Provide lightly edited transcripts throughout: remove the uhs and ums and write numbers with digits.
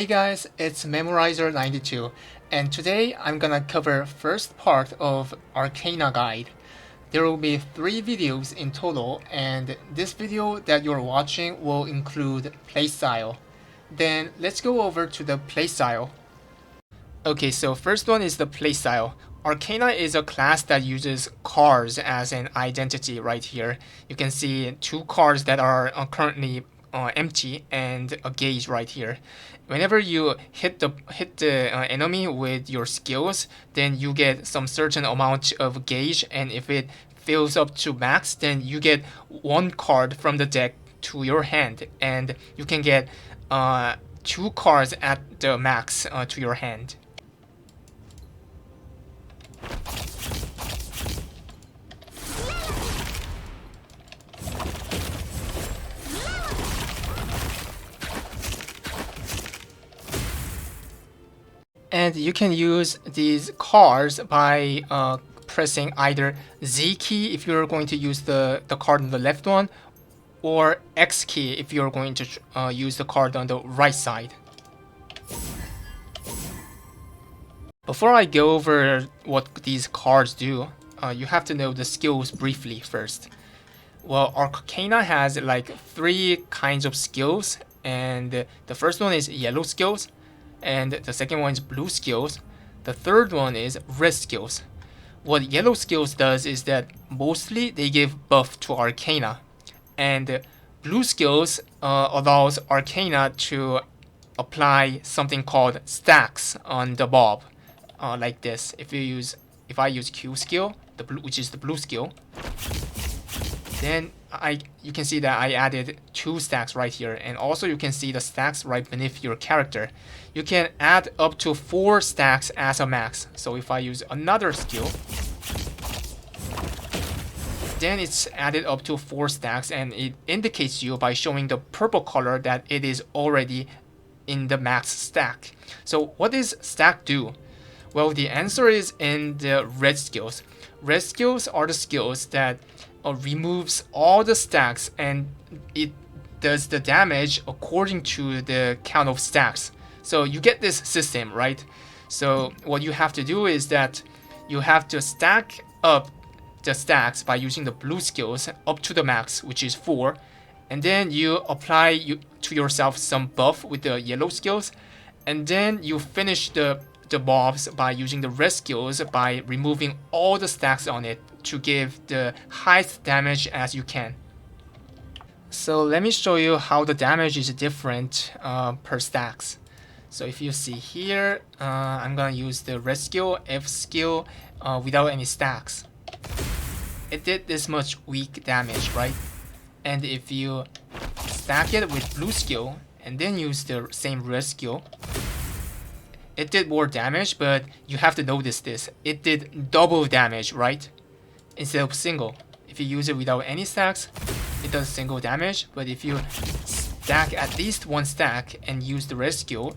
Hey guys, it's Memorizer92, and today I'm gonna cover first part of Arcana guide. There will be 3 videos in total, and this video that you're watching will include playstyle. Then let's go over to the playstyle. Okay, so first one is the playstyle. Arcana is a class that uses cards as an identity right here. You can see 2 cards that are currently empty and a gauge right here. Whenever you hit the enemy with your skills, then you get some certain amount of gauge, and if it fills up to max, then you get 1 card from the deck to your hand, and you can get 2 cards at the max to your hand. And you can use these cards by pressing either Z key if you're going to use the card on the left one, or X key if you're going to use the card on the right side. Before I go over what these cards do, you have to know the skills briefly first. Well, Arcana has like 3 kinds of skills, and the first one is yellow skills, and the second one is blue skills. The third one is red skills. What yellow skills does is that mostly they give buff to Arcana, and blue skills allows Arcana to apply something called stacks on the mob, like this. If I use Q skill, which is the blue skill, then you can see that I added 2 stacks right here, and also you can see the stacks right beneath your character. You can add up to 4 stacks as a max. So if I use another skill, then it's added up to 4 stacks, and it indicates you by showing the purple color that it is already in the max stack. So what does stack do? Well, the answer is in the red skills. Red skills are the skills that removes all the stacks, and it does the damage according to the count of stacks. So you get this system, right? So what you have to do is that you have to stack up the stacks by using the blue skills up to the max, which is 4, and then you apply to yourself some buff with the yellow skills, and then you finish the mobs by using the red skills by removing all the stacks on it to give the highest damage as you can. So let me show you how the damage is different per stacks. So if you see here, I'm gonna use the red skill, F skill, without any stacks. It did this much weak damage, right? And if you stack it with blue skill and then use the same red skill, it did more damage, but you have to notice this. It did double damage, right? Instead of single. If you use it without any stacks, it does single damage, but if you stack at least 1 stack and use the red skill,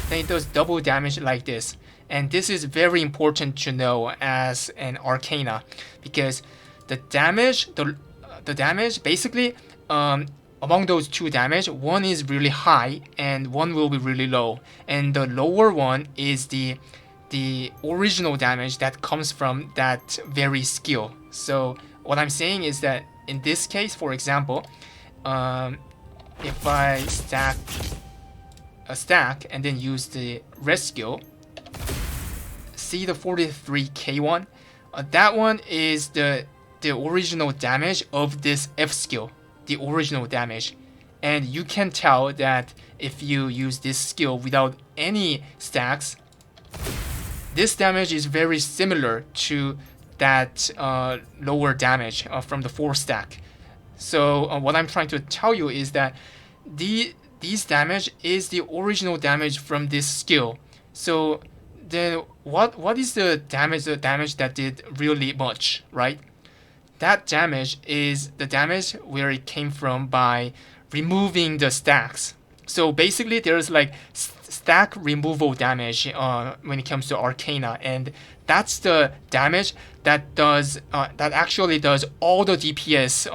then it does double damage like this. And this is very important to know as an Arcana, because the damage, the damage basically, among those 2 damage, one is really high and one will be really low, and the lower one is the original damage that comes from that very skill. So what I'm saying is that in this case, for example, if I stack a stack and then use the red skill, see the 43k one? That one is the original damage of this F skill, the original damage. And you can tell that if you use this skill without any stacks, this damage is very similar to that lower damage from the 4 stack. So what I'm trying to tell you is that these damage is the original damage from this skill. So then what is the damage that did really much, right? That damage is the damage where it came from by removing the stacks. So basically there's like stack removal damage when it comes to Arcana, and that's the damage that actually does all the DPS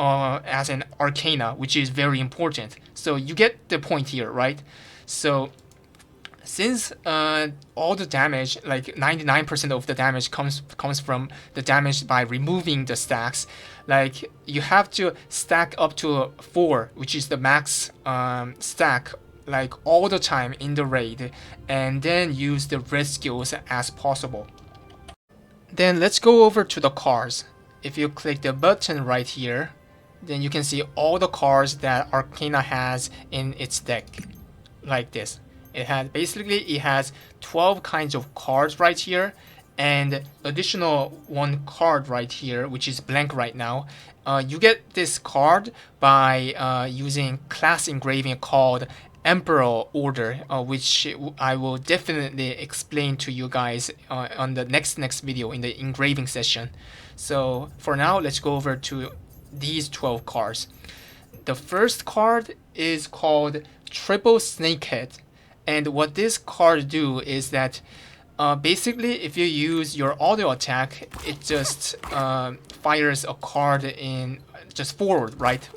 as an Arcana, which is very important. So you get the point here, right? So Since all the damage, like 99% of the damage comes from the damage by removing the stacks, like you have to stack up to 4, which is the max stack, like all the time in the raid, and then use the red skills as possible. Then let's go over to the cards. If you click the button right here, then you can see all the cards that Arcana has in its deck, like this. It has 12 kinds of cards right here, and additional 1 card right here, which is blank right now. You get this card by using class engraving called Emperor Order, which I will definitely explain to you guys on the next video in the engraving session. So for now, let's go over to these 12 cards. The first card is called Triple Snakehead, and what this card do is that basically if you use your auto attack, it just fires a card in just forward, right?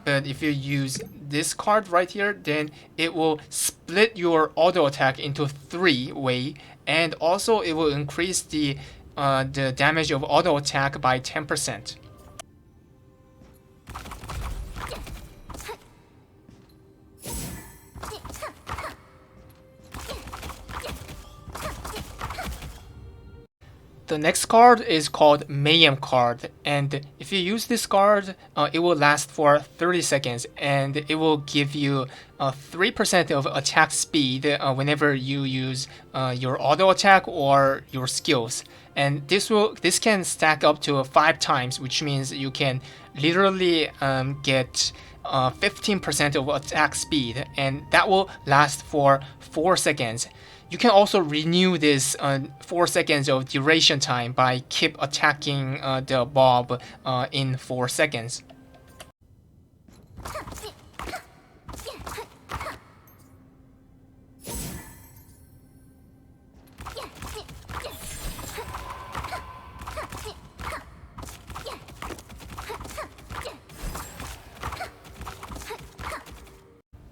But if you use this card right here, then it will split your auto attack into 3 way, and also it will increase the damage of auto attack by 10%. The next card is called Meyham card, and if you use this card, it will last for 30 seconds, and it will give you 3% of attack speed whenever you use your auto attack or your skills. And this can stack up to 5 times, which means you can literally get 15% of attack speed, and that will last for 4 seconds. You can also renew this 4 seconds of duration time by keep attacking the mob in 4 seconds.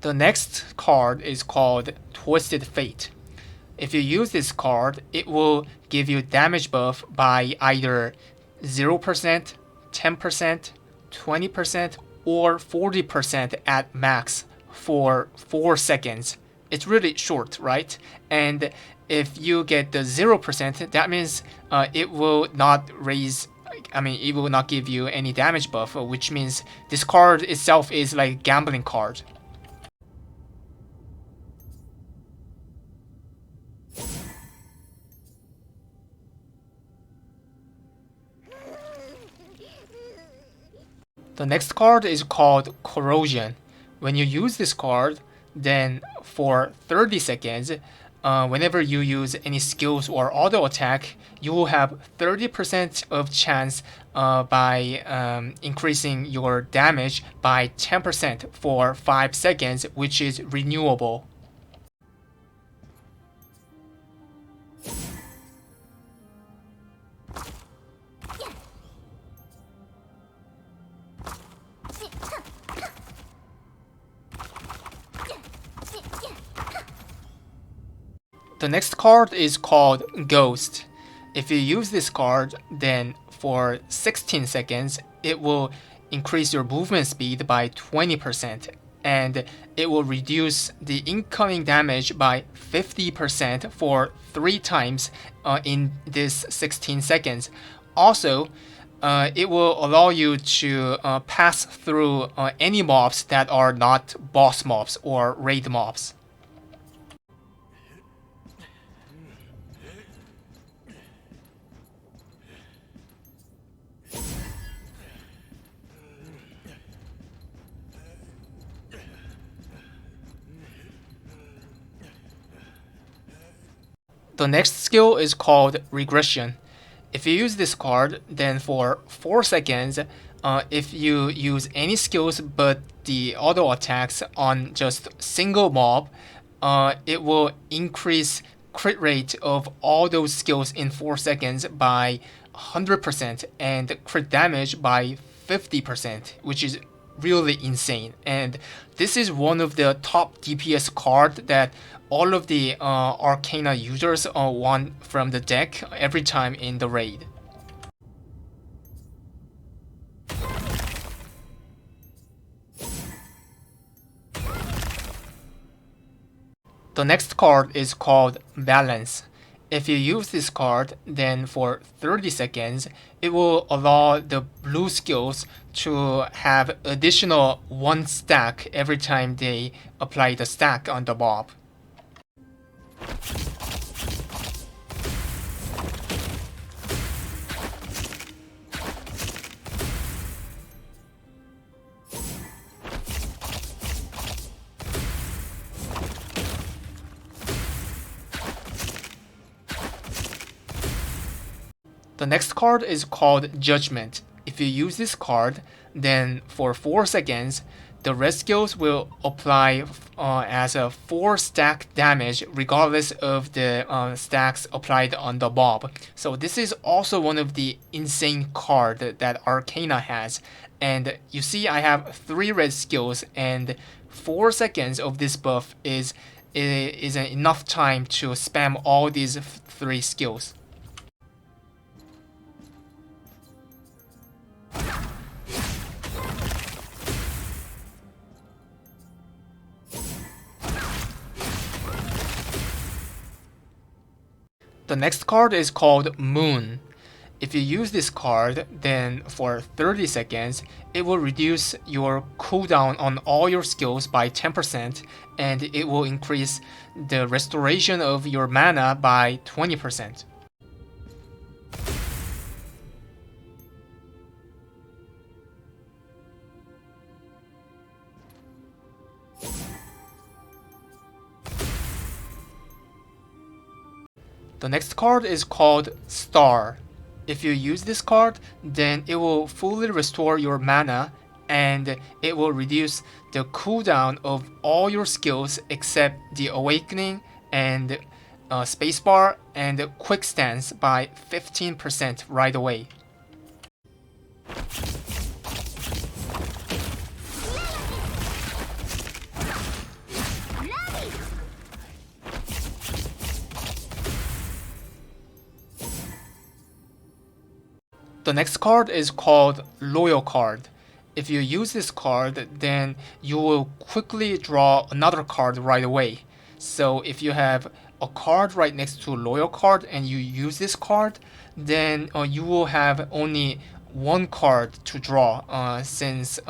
The next card is called Twisted Fate. If you use this card, it will give you damage buff by either 0%, 10%, 20%, or 40% at max for 4 seconds. It's really short, right? And if you get the 0%, that means it will not it will not give you any damage buff, which means this card itself is like a gambling card. The next card is called Corrosion. When you use this card, then for 30 seconds, whenever you use any skills or auto attack, you will have 30% of chance by increasing your damage by 10% for 5 seconds, which is renewable. The next card is called Ghost. If you use this card, then for 16 seconds, it will increase your movement speed by 20%, and it will reduce the incoming damage by 50% for 3 times in this 16 seconds. Also, it will allow you to pass through any mobs that are not boss mobs or raid mobs. The next skill is called Regression. If you use this card, then for 4 seconds, if you use any skills but the auto attacks on just single mob, it will increase crit rate of all those skills in 4 seconds by 100% and crit damage by 50%, which is really insane. And this is one of the top DPS card that all of the Arcana users want from the deck every time in the raid. The next card is called Balance. If you use this card, then for 30 seconds, it will allow the blue skills to have additional 1 stack every time they apply the stack on the mob. The next card is called Judgement. If you use this card, then for 4 seconds, the red skills will apply as a 4 stack damage regardless of the stacks applied on the mob. So this is also one of the insane card that Arcana has. And you see I have 3 red skills, and 4 seconds of this buff is enough time to spam all these 3 skills. The next card is called Moon. If you use this card, then for 30 seconds, it will reduce your cooldown on all your skills by 10%, and it will increase the restoration of your mana by 20%. The next card is called Star. If you use this card, then it will fully restore your mana, and it will reduce the cooldown of all your skills except the Awakening and Spacebar and Quick Stance by 15% right away. The next card is called Loyal card. If you use this card, then you will quickly draw another card right away. So if you have a card right next to a Loyal card and you use this card, then you will have only 1 card to draw since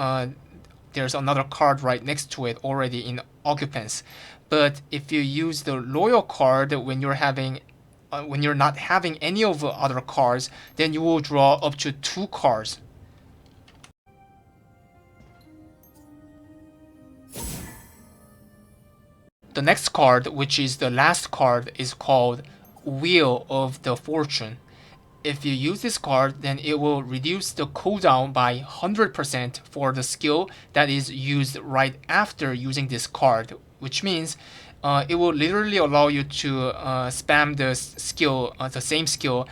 there's another card right next to it already in Occupants. But if you use the Loyal card when you're not having any of the other cards, then you will draw up to 2 cards. The next card, which is the last card, is called Wheel of the Fortune. If you use this card, then it will reduce the cooldown by 100% for the skill that is used right after using this card, which means it will literally allow you to spam the skill, the same skill,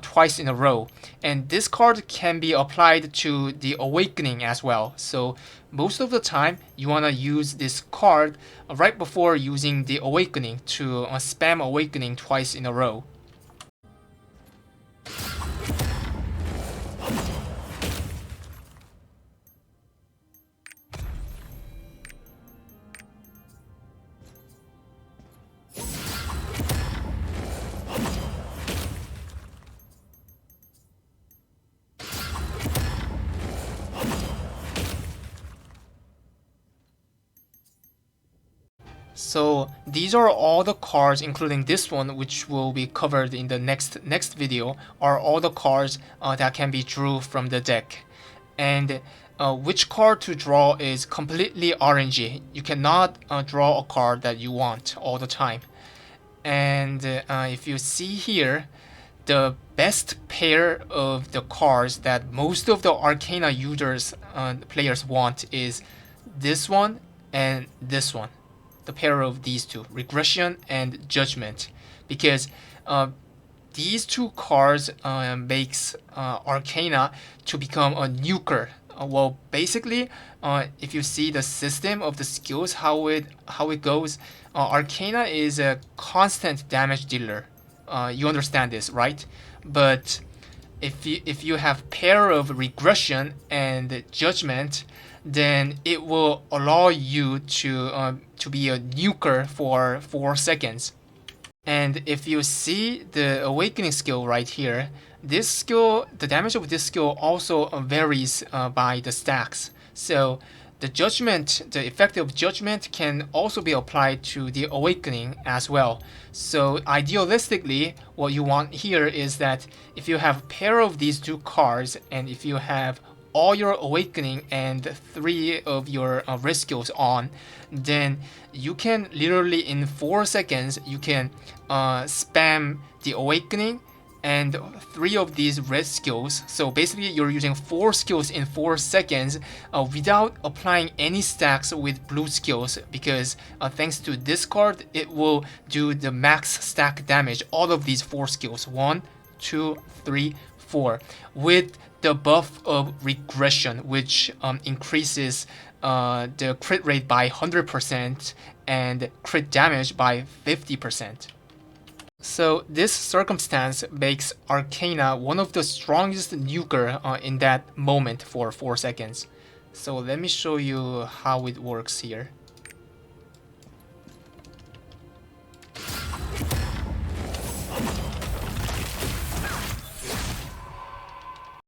twice in a row. And this card can be applied to the Awakening as well. So most of the time, you want to use this card right before using the Awakening to spam Awakening twice in a row. So these are all the cards, including this one, which will be covered in the next video, are all the cards that can be drew from the deck. And which card to draw is completely RNG. You cannot draw a card that you want all the time. And if you see here, the best pair of the cards that most of the Arcana users, players want is this one and this one. The pair of these two, Regression and Judgement, because these 2 cards makes Arcana to become a nuker Well, basically, if you see the system of the skills, how it goes, Arcana is a constant damage dealer. You understand this, right? But if you have pair of Regression and Judgement, then it will allow you to be a nuker for 4 seconds. And if you see the Awakening skill right here, this skill, the damage of this skill also varies by the stacks. So the Judgement, the effect of Judgement can also be applied to the Awakening as well. So idealistically, what you want here is that if you have a pair of these two cards, and if you have all your Awakening and 3 of your risk skills on, then you can literally in 4 seconds you can spam the Awakening and 3 of these risk skills. So basically you're using 4 skills in 4 seconds without applying any stacks with blue skills, because thanks to this card it will do the max stack damage, all of these 4 skills, 1, 2, 3, 4, with the buff of Regression, which increases the crit rate by 100% and crit damage by 50%. So this circumstance makes Arcana one of the strongest nuker in that moment for 4 seconds. So let me show you how it works here.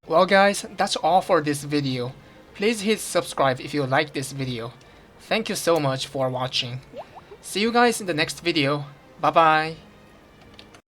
Well guys, that's all for this video. Please hit subscribe if you like this video. Thank you so much for watching. See you guys in the next video. Bye bye.